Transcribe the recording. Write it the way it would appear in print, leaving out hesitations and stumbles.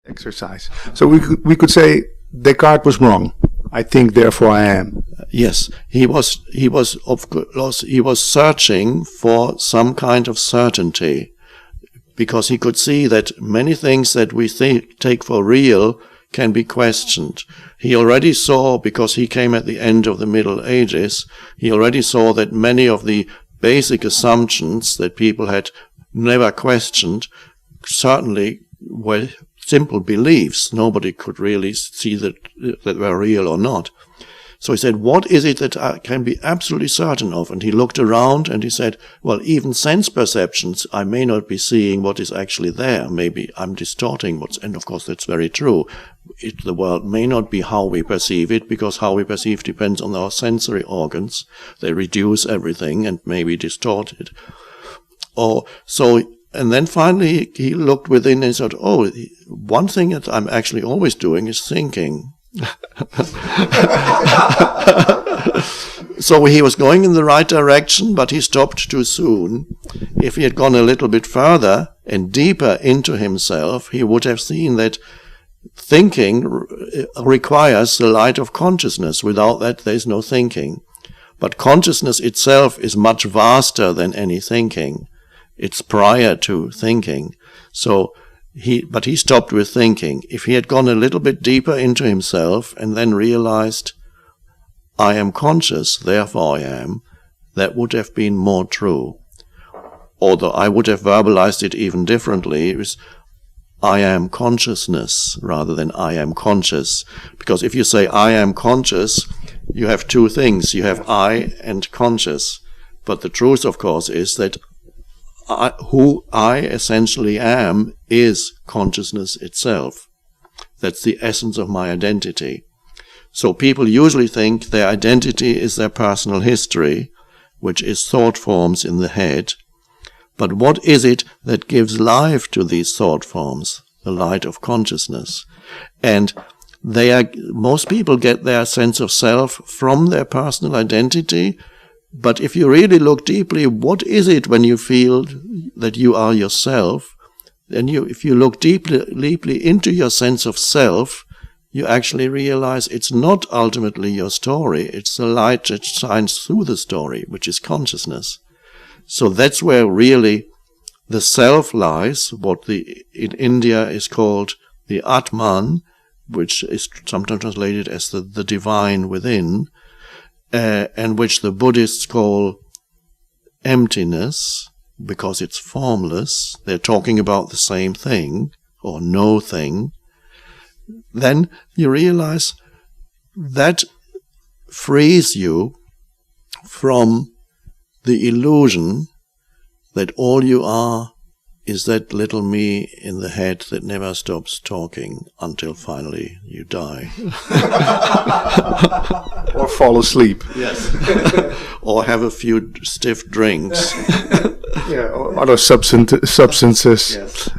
exercise. So we could say Descartes was wrong. I think, therefore I am. Yes, he was of course he was searching for some kind of certainty, because he could see that many things that we take for real can be questioned. He already saw, because he came at the end of the Middle Ages, he already saw that many of the basic assumptions that people had never questioned certainly were simple beliefs. Nobody could really see that were real or not. So he said, what is it that I can be absolutely certain of? And he looked around and he said, well, even sense perceptions, I may not be seeing what is actually there. Maybe I'm distorting and of course that's very true. The world may not be how we perceive it, because how we perceive depends on our sensory organs. They reduce everything and maybe distort it. And then finally he looked within and said, oh, one thing that I'm actually always doing is thinking. So he was going in the right direction, but he stopped too soon. If he had gone a little bit further and deeper into himself, he would have seen that thinking requires the light of consciousness. Without that, there's no thinking. But consciousness itself is much vaster than any thinking. It's prior to thinking. But he stopped with thinking. If he had gone a little bit deeper into himself and then realized, I am conscious, therefore I am, that would have been more true. Although I would have verbalized it even differently. It was, I am consciousness rather than I am conscious. Because if you say I am conscious, you have two things. You have I and conscious. But the truth, of course, is that who I essentially am is consciousness itself. That's the essence of my identity. So people usually think their identity is their personal history, which is thought forms in the head. But what is it that gives life to these thought forms? The light of consciousness. And most people get their sense of self from their personal identity. But if you really look deeply, what is it when you feel that you are yourself? Then if you look deeply into your sense of self, you actually realize it's not ultimately your story. It's the light that shines through the story, which is consciousness. So that's where really the self lies, what in India is called the Atman, which is sometimes translated as the divine within, and which the Buddhists call emptiness, because it's formless. They're talking about the same thing, or no thing. Then you realize that frees you from the illusion that all you are is that little me in the head that never stops talking until finally you die. Or fall asleep. Yes. Or have a few stiff drinks. Yeah, or other substances. Yes.